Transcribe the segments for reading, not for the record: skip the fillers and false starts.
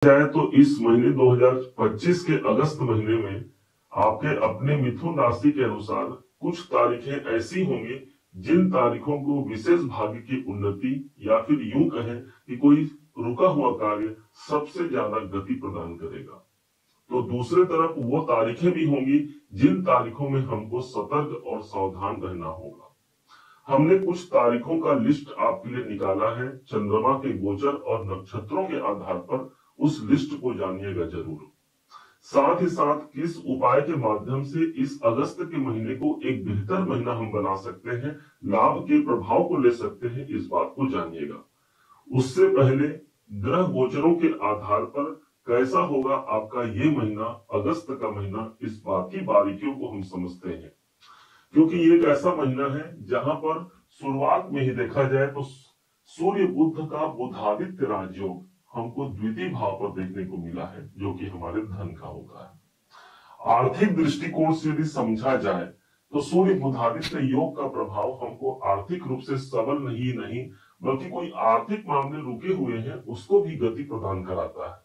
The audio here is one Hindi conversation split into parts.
जाए तो इस महीने 2025 के अगस्त महीने में आपके अपने मिथुन राशि के अनुसार कुछ तारीखें ऐसी होंगी जिन तारीखों को विशेष भाग्य की उन्नति या फिर यूं कहें कि कोई रुका हुआ कार्य सबसे ज्यादा गति प्रदान करेगा। तो दूसरे तरफ वो तारीखें भी होंगी जिन तारीखों में हमको सतर्क और सावधान रहना होगा। हमने कुछ तारीखों का लिस्ट आपके लिए निकाला है। चंद्रमा के गोचर और नक्षत्रों के आधार पर उस लिस्ट को जानिएगा जरूर। साथ ही साथ किस उपाय के माध्यम से इस अगस्त के महीने को एक बेहतर महीना हम बना सकते हैं, लाभ के प्रभाव को ले सकते हैं, इस बात को जानिएगा। उससे पहले ग्रह गोचरों के आधार पर कैसा होगा आपका ये महीना, अगस्त का महीना, इस बात की बारीकियों को हम समझते हैं। क्योंकि ये एक ऐसा महीना है जहां पर शुरुआत में ही देखा जाए तो सूर्य बुध का बुधादित्य राजयोग हमको द्वितीय भाव पर देखने को मिला है, जो कि हमारे धन का होता है। आर्थिक दृष्टिकोण से यदि समझा जाए तो सूर्य बुधादित्य योग का प्रभाव हमको आर्थिक रूप से सबल नहीं बल्कि कोई आर्थिक मामले रुके हुए हैं उसको भी गति प्रदान कराता है।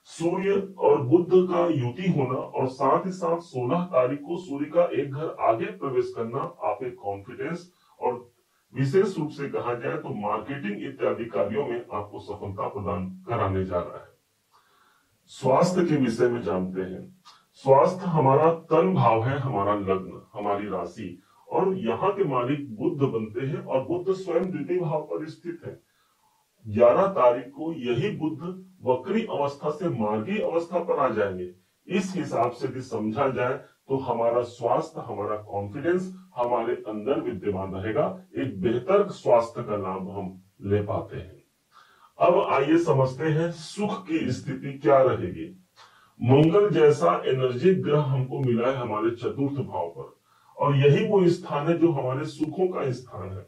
सूर्य और बुध का युति होना और साथ ही साथ 16 तारीख को सूर्य का एक घर आगे प्रवेश करना आप एक कॉन्फिडेंस और विशेष रूप से कहा जाए तो मार्केटिंग इत्यादि कार्यों में आपको सफलता प्रदान कराने जा रहा है। स्वास्थ्य के विषय में जानते हैं। स्वास्थ्य हमारा तन भाव है, हमारा लग्न, हमारी राशि, और यहाँ के मालिक बुध बनते हैं और बुध स्वयं द्वितीय भाव पर स्थित है। 11 तारीख को यही बुध वक्री अवस्था से मार्गी अवस्था पर आ जाएंगे। इस हिसाब से भी समझा जाए तो हमारा स्वास्थ्य, हमारा कॉन्फिडेंस हमारे अंदर विद्यमान रहेगा। एक बेहतर स्वास्थ्य का लाभ हम ले पाते हैं। अब आइए समझते हैं सुख की स्थिति क्या रहेगी। मंगल जैसा एनर्जी ग्रह हमको मिला है हमारे चतुर्थ भाव पर, और यही वो स्थान है जो हमारे सुखों का स्थान है।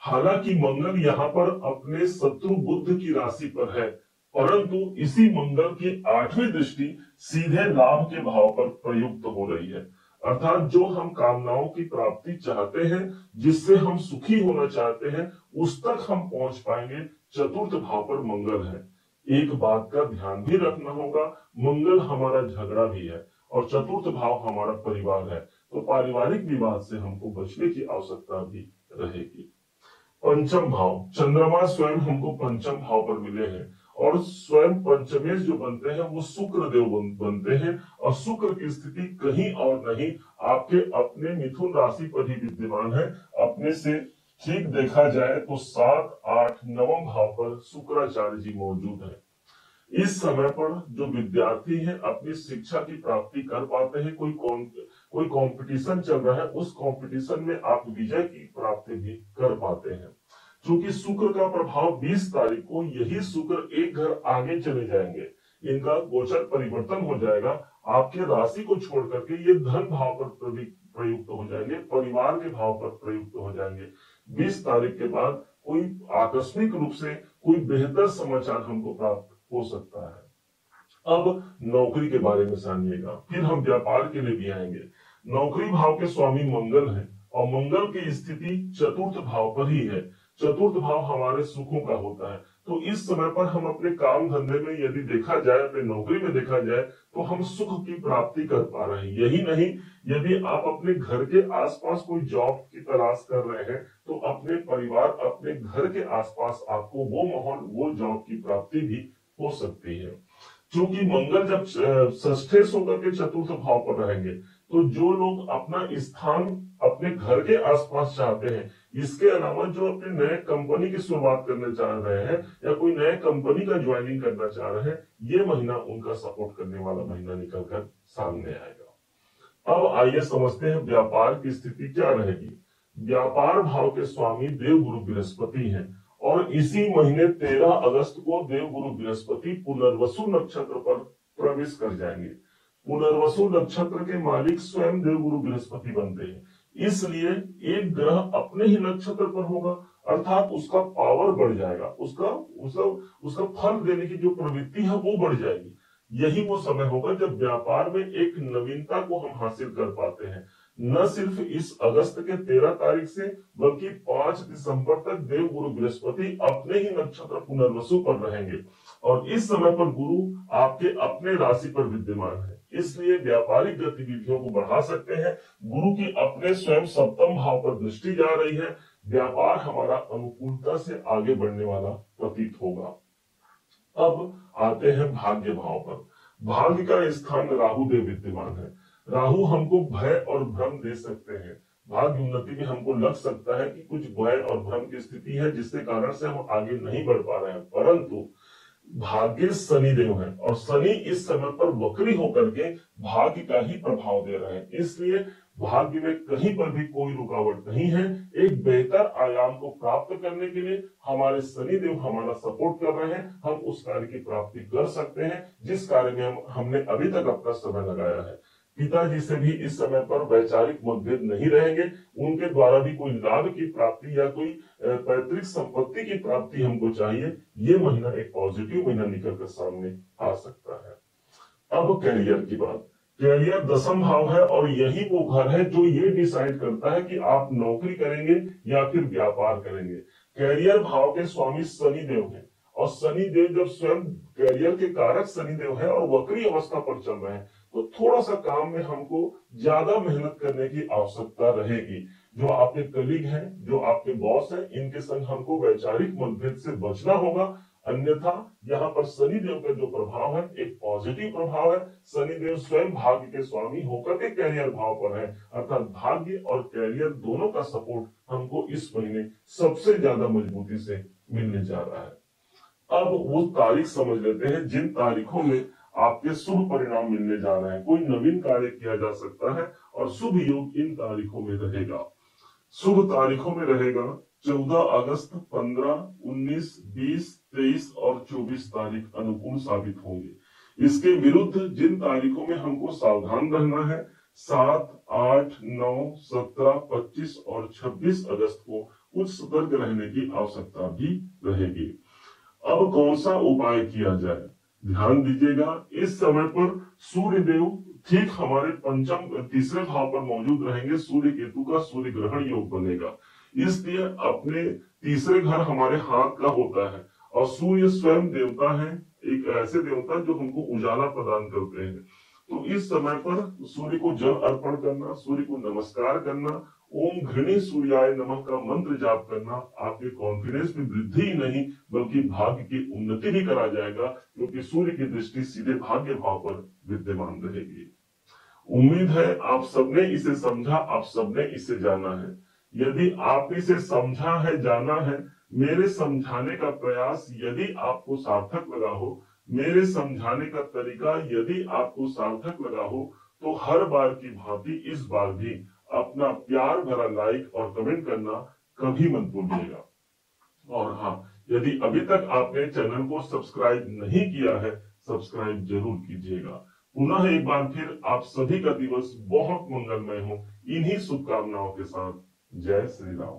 हालांकि मंगल यहाँ पर अपने शत्रु बुध की राशि पर है, परंतु इसी मंगल की 8वीं दृष्टि सीधे लाभ के भाव पर प्रयुक्त हो रही है। अर्थात जो हम कामनाओं की प्राप्ति चाहते हैं, जिससे हम सुखी होना चाहते हैं, उस तक हम पहुंच पाएंगे। चतुर्थ भाव पर मंगल है। एक बात का ध्यान भी रखना होगा, मंगल हमारा झगड़ा भी है और चतुर्थ भाव हमारा परिवार है, तो पारिवारिक विवाद से हमको बचने की आवश्यकता भी रहेगी। पंचम भाव, चंद्रमा स्वयं हमको पंचम भाव पर मिले हैं और स्वयं पंचमेश जो बनते हैं वो शुक्र देव बनते हैं, और शुक्र की स्थिति कहीं और नहीं आपके अपने मिथुन राशि पर ही विद्यमान है। अपने से ठीक देखा जाए तो 7, 8, 9 भाव पर शुक्राचार्य जी मौजूद है। इस समय पर जो विद्यार्थी हैं अपनी शिक्षा की प्राप्ति कर पाते हैं। कोई कंपटीशन चल रहा है, उस कंपटीशन में आप विजय की प्राप्ति भी कर पाते हैं। क्योंकि शुक्र का प्रभाव 20 तारीख को यही शुक्र एक घर आगे चले जाएंगे, इनका गोचर परिवर्तन हो जाएगा। आपके राशि को छोड़ करके ये धन भाव पर प्रयुक्त हो जाएंगे, परिवार के भाव पर प्रयुक्त हो जाएंगे। 20 तारीख के बाद कोई आकस्मिक रूप से कोई बेहतर समाचार हमको प्राप्त हो सकता है। अब नौकरी के बारे में जानिएगा, फिर हम व्यापार के लिए भी आएंगे। नौकरी भाव के स्वामी मंगल है और मंगल की स्थिति चतुर्थ भाव पर ही है। चतुर्थ भाव हमारे सुखों का होता है, तो इस समय पर हम अपने काम धंधे में यदि देखा जाए, अपने नौकरी में देखा जाए, तो हम सुख की प्राप्ति कर पा रहे हैं। यही नहीं, यदि आप अपने घर के आसपास कोई जॉब की तलाश कर रहे हैं तो अपने परिवार, अपने घर के आसपास आपको वो माहौल, वो जॉब की प्राप्ति भी हो सकती है। क्योंकि मंगल जब षष्ठेश होकर के चतुर्थ भाव पर रहेंगे, तो जो लोग अपना स्थान अपने घर के आसपास चाहते हैं, इसके अलावा जो अपने नए कंपनी की शुरुआत करना चाह रहे हैं या कोई नए कंपनी का ज्वाइनिंग करना चाह रहे हैं, ये महीना उनका सपोर्ट करने वाला महीना निकल कर सामने आएगा। अब आइए समझते हैं व्यापार की स्थिति क्या रहेगी। व्यापार भाव के स्वामी देवगुरु बृहस्पति हैं और इसी महीने 13 अगस्त को देवगुरु बृहस्पति पुनर्वसु नक्षत्र पर प्रवेश कर जाएंगे। पुनर्वसु नक्षत्र के मालिक स्वयं देवगुरु बृहस्पति बनते हैं, इसलिए एक ग्रह अपने ही नक्षत्र पर होगा, अर्थात उसका पावर बढ़ जाएगा, उसका फल देने की जो प्रवृत्ति है वो बढ़ जाएगी। यही वो समय होगा जब व्यापार में एक नवीनता को हम हासिल कर पाते हैं। न सिर्फ इस अगस्त के 13 तारीख से बल्कि 5 दिसंबर तक देवगुरु बृहस्पति अपने ही नक्षत्र पुनर्वसु पर रहेंगे और इस समय पर गुरु आपके अपने राशि पर विद्यमान है, इसलिए व्यापारिक गतिविधियों को बढ़ा सकते हैं। गुरु की अपने स्वयं सप्तम भाव पर दृष्टि जा रही है। व्यापार हमारा अनुकूलता से आगे बढ़ने वाला प्रतीत होगा। अब आते हैं भाग्य भाव पर। भाग्य का स्थान राहु देव विद्यमान है। राहु हमको भय और भ्रम दे सकते हैं। भाग्य उन्नति में हमको लग सकता है कि कुछ भय और भ्रम की स्थिति है, जिसके कारण से हम आगे नहीं बढ़ पा रहे हैं, परंतु भाग्य शनि देव है और शनि इस समय पर वक्री होकर के भाग्य का ही प्रभाव दे रहे हैं, इसलिए भाग्य में कहीं पर भी कोई रुकावट नहीं है। एक बेहतर आयाम को प्राप्त करने के लिए हमारे शनि देव हमारा सपोर्ट कर रहे हैं। हम उस कार्य की प्राप्ति कर सकते हैं जिस कार्य में हमने अभी तक अपना समय लगाया है। पिताजी से भी इस समय पर वैचारिक मतभेद नहीं रहेंगे। उनके द्वारा भी कोई लाभ की प्राप्ति या कोई पैतृक संपत्ति की प्राप्ति हमको चाहिए। ये महीना एक पॉजिटिव महीना निकल कर सामने आ सकता है। अब कैरियर की बात। कैरियर दसम भाव है और यही वो घर है जो ये डिसाइड करता है कि आप नौकरी करेंगे या फिर व्यापार करेंगे। कैरियर भाव के स्वामी शनि देव हैं और शनि देव जब स्वयं कैरियर के कारक शनि देव है और वक्री अवस्था पर चल रहे हैं, तो थोड़ा सा काम में हमको ज्यादा मेहनत करने की आवश्यकता रहेगी। जो आपके कलीग हैं, जो आपके बॉस हैं, इनके संग हमको वैचारिक मतभेद से बचना होगा। अन्यथा यहाँ पर शनि देव का जो प्रभाव है एक पॉजिटिव प्रभाव है। शनि देव स्वयं भाग्य के स्वामी होकर के कैरियर भाव पर है, अर्थात भाग्य और कैरियर दोनों का सपोर्ट हमको इस महीने सबसे ज्यादा मजबूती से मिलने जा रहा है। अब वो तारीख समझ लेते हैं जिन तारीखों में आपके शुभ परिणाम मिलने जा रहे हैं। कोई नवीन कार्य किया जा सकता है और शुभ योग इन तारीखों में रहेगा। शुभ तारीखों में रहेगा 14 अगस्त, 15, 19, 20, 23 और 24 तारीख अनुकूल साबित होंगे। इसके विरुद्ध जिन तारीखों में हमको सावधान रहना है, 7, 8, 9, 17, 25 और 26 अगस्त को कुछ सतर्क रहने की आवश्यकता भी रहेगी। अब कौन सा उपाय किया जाए, ध्यान दीजिएगा। इस समय पर सूर्य देव ठीक हमारे पंचम तीसरे भाव पर मौजूद रहेंगे। सूर्य केतु का सूर्य ग्रहण योग बनेगा, इसलिए अपने तीसरे घर हमारे हाथ का होता है और सूर्य स्वयं देवता है, एक ऐसे देवता जो हमको उजाला प्रदान करते हैं। तो इस समय पर सूर्य को जल अर्पण करना, सूर्य को नमस्कार करना, ओम घृणी सूर्याय नमः का मंत्र जाप करना आपके कॉन्फिडेंस में वृद्धि ही नहीं बल्कि भाग्य की उन्नति भी करा जाएगा, क्योंकि सूर्य की दृष्टि सीधे भाग्य भाव पर विद्यमान रहेगी। उम्मीद है आप सबने इसे समझा, आप सबने इसे जाना है। यदि आप इसे समझा है, जाना है, मेरे समझाने का प्रयास यदि आपको सार्थक लगा हो, मेरे समझाने का तरीका यदि आपको सार्थक लगा हो, तो हर बार की भांति इस बार भी अपना प्यार भरा लाइक और कमेंट करना कभी मत भूलिएगा। और हाँ, यदि अभी तक आपने चैनल को सब्सक्राइब नहीं किया है, सब्सक्राइब जरूर कीजिएगा। पुनः एक बार फिर आप सभी का दिवस बहुत मंगलमय हो, इन्हीं शुभकामनाओं के साथ जय श्री राम।